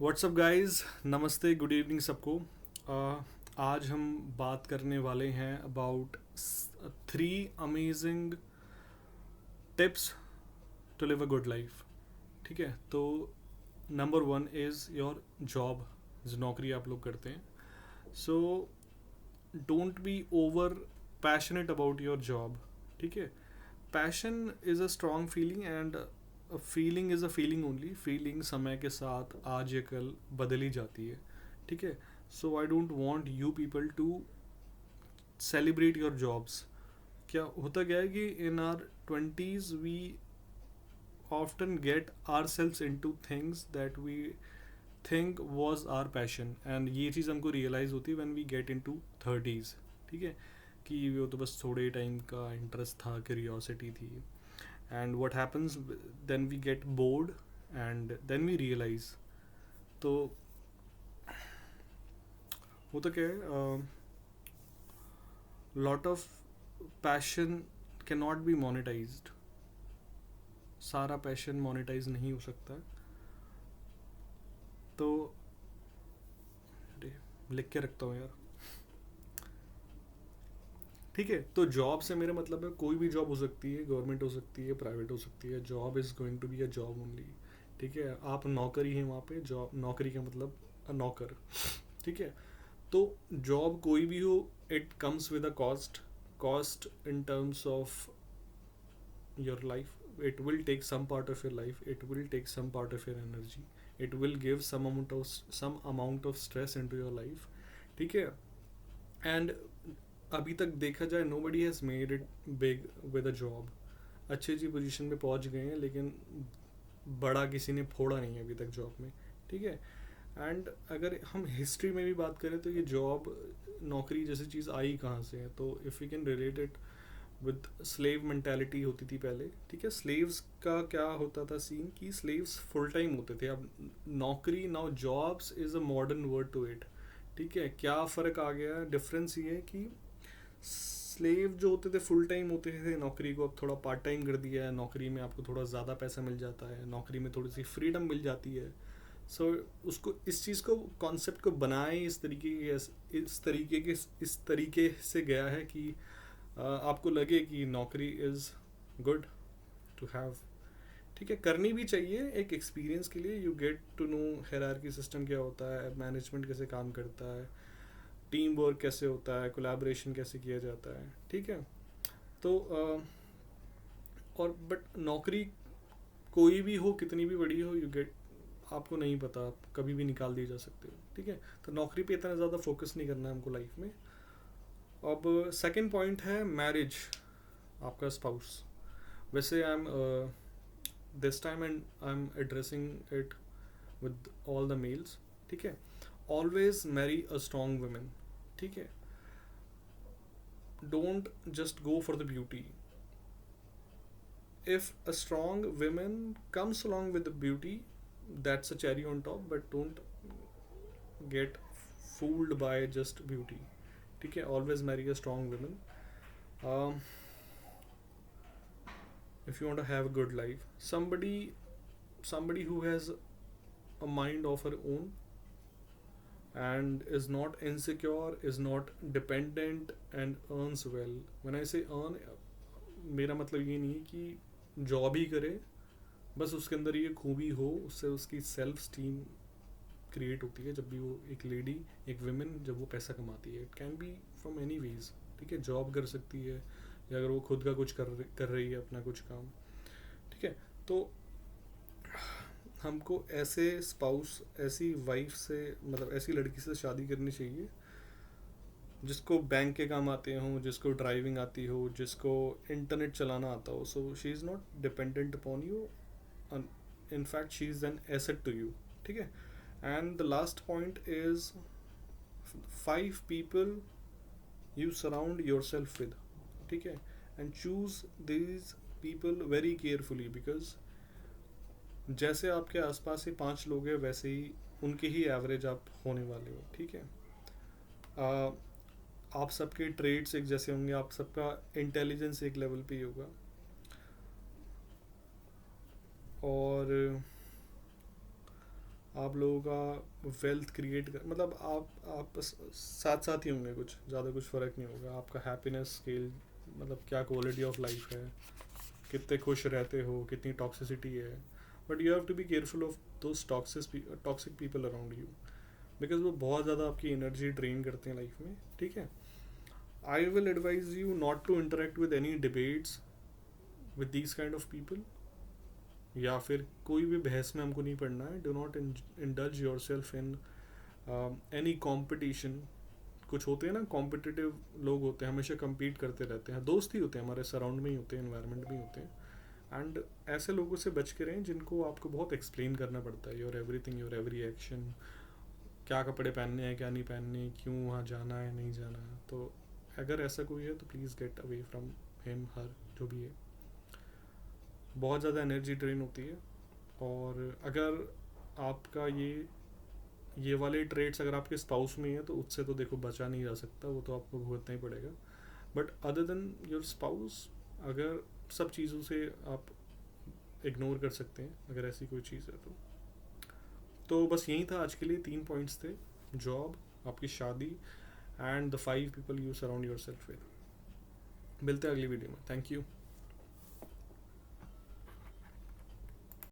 WhatsApp guys, नमस्ते, good evening सबको। आज हम बात करने वाले हैं about 3 amazing tips to live a good life. ठीक है, तो नंबर 1 इज़ योर जॉब। जो नौकरी आप लोग करते हैं, so don't be over passionate about your job. ठीक है, passion is a strong feeling and feeling is a feeling only. Feeling समय के साथ आज या कल बदल ही जाती है। ठीक है, so I don't want you people to celebrate your jobs. क्या होता क्या है कि in our 20s we often get ourselves into things that we think was our passion, and ये चीज़ हमको रियलाइज़ होती है when we get into 30s। ठीक है, कि वो तो बस थोड़े टाइम का इंटरेस्ट था, क्यूरियोसिटी थी, and what happens then we get bored and then we realize। तो होता क्या है, lot of passion cannot be monetized। सारा पैशन मोनेटाइज नहीं हो सकता। तो लिख के रखता हूँ यार। ठीक है, तो जॉब से मेरा मतलब है कोई भी जॉब हो सकती है, गवर्नमेंट हो सकती है, प्राइवेट हो सकती है। Job is going to be a job only. ठीक है, आप नौकर ही हैं वहाँ पे। जॉब, नौकरी का मतलब नौकर। ठीक है, तो जॉब कोई भी हो, it comes with a cost. Cost in terms of your life, it will take some part of your life, it will take some part of your energy, it will give some amount of stress into your life। ठीक है, and अभी तक देखा जाए nobody has made it big with a job। अच्छी अच्छी position पे पहुंच गए हैं, लेकिन बड़ा किसी ने फोड़ा नहीं है अभी तक जॉब में। ठीक है, एंड अगर हम हिस्ट्री में भी बात करें तो ये जॉब, नौकरी जैसी चीज़ आई कहाँ से है, तो if you can relate it with slave mentality होती थी पहले। ठीक है, स्लेव्स का क्या होता था सीन, कि स्लेव्स फुल टाइम होते थे। अब नौकरी, now jobs is a modern word to it. ठीक है, क्या फ़र्क आ गया, डिफरेंस ये है कि स्लेव जो होते थे फुल टाइम होते थे, नौकरी को अब थोड़ा पार्ट टाइम कर दिया है। नौकरी में आपको थोड़ा ज़्यादा पैसा मिल जाता है, नौकरी में थोड़ी सी फ्रीडम मिल जाती है। सो उसको, इस चीज़ को, कॉन्सेप्ट को बनाए इस तरीके से गया है कि आपको लगे कि नौकरी इज़ गुड टू हैव। ठीक है, करनी भी चाहिए एक एक्सपीरियंस के लिए। You get to know hierarchy system क्या होता है, मैनेजमेंट कैसे काम करता है, टीम वर्क कैसे होता है, कोलैबोरेशन कैसे किया जाता है। ठीक है, तो और बट नौकरी कोई भी हो, कितनी भी बड़ी हो, यू गेट, आपको नहीं पता, आप कभी भी निकाल दिए जा सकते हो। ठीक है, तो नौकरी पे इतना ज़्यादा फोकस नहीं करना है हमको लाइफ में। अब सेकंड पॉइंट है मैरिज, आपका स्पाउस। वैसे I am this time and I am addressing it with all the mails. ठीक है, always marry a strong women. ठीक है, don't just go for the beauty. If a strong woman comes along with the beauty, that's a cherry on top, but don't get fooled by just beauty। ठीक है, always marry a strong woman। um, if you want to have a good life, somebody who has a mind of her own and is not insecure, is not dependent, and earns well। when I say earn, मेरा मतलब ये नहीं है कि job ही करे, बस उसके अंदर ये खूबी हो, उससे उसकी सेल्फ स्टीम क्रिएट होती है। जब भी वो एक लेडी, एक विमेन, जब वो पैसा कमाती है, it can be from any ways. ठीक है, जॉब कर सकती है, या अगर वो खुद का कुछ कर रही है, अपना कुछ काम। ठीक है, तो हमको ऐसे स्पाउस, ऐसी वाइफ से, मतलब ऐसी लड़की से शादी करनी चाहिए जिसको बैंक के काम आते हों, जिसको ड्राइविंग आती हो, जिसको इंटरनेट चलाना आता हो। So she is not dependent upon you, in fact she is an asset to you। ठीक है, and the last point is 5 people you surround yourself with। ठीक है, and choose these people very carefully, because जैसे आपके आसपास ही 5 लोग हैं, वैसे ही उनके ही एवरेज आप होने वाले हो। ठीक है, आ, आप सबके ट्रेड्स एक जैसे होंगे, आप सबका इंटेलिजेंस एक लेवल पे ही होगा, और आप लोगों का वेल्थ क्रिएट कर, मतलब आप बस साथ साथ ही होंगे, कुछ ज़्यादा कुछ फ़र्क नहीं होगा। आपका हैप्पीनेस स्केल, मतलब क्या क्वालिटी ऑफ लाइफ है, कितने खुश रहते हो, कितनी टॉक्सिसिटी है। But you have to be careful of those toxic people around you, because वो बहुत ज़्यादा आपकी एनर्जी ड्रेन करते हैं लाइफ में, ठीक है। I will advise you not to interact with any debates with these kind of people, या फिर कोई भी बहस में हमको नहीं पढ़ना है। Do not indulge your self in any competition. कुछ होते हैं ना कॉम्पिटिटिव लोग, होते हैं हमेशा compete करते रहते हैं, दोस्त ही होते हैं हमारे सराउंड में ही होते हैं, इन्वायरमेंट में ही होते हैं। एंड ऐसे लोगों से बच के रहें जिनको आपको बहुत एक्सप्लेन करना पड़ता है, your everything, your every action, क्या कपड़े पहनने हैं, क्या नहीं पहनने, क्यों वहाँ जाना है, नहीं जाना है। तो अगर ऐसा कोई है तो please get away from him, her, जो भी है। बहुत ज़्यादा एनर्जी ड्रेन होती है। और अगर आपका ये वाले ट्रेड्स अगर आपके स्पाउस में है तो उससे तो देखो बचा नहीं जा सकता, वो तो आपको भुगतना ही पड़ेगा। But other than your spouse, अगर सब चीज़ों से आप इग्नोर कर सकते हैं, अगर ऐसी कोई चीज़ है तो बस यही था आज के लिए। 3 पॉइंट्स थे: जॉब, आपकी शादी, and the 5 people you surround your self with. मिलते हैं अगली वीडियो में। Thank you.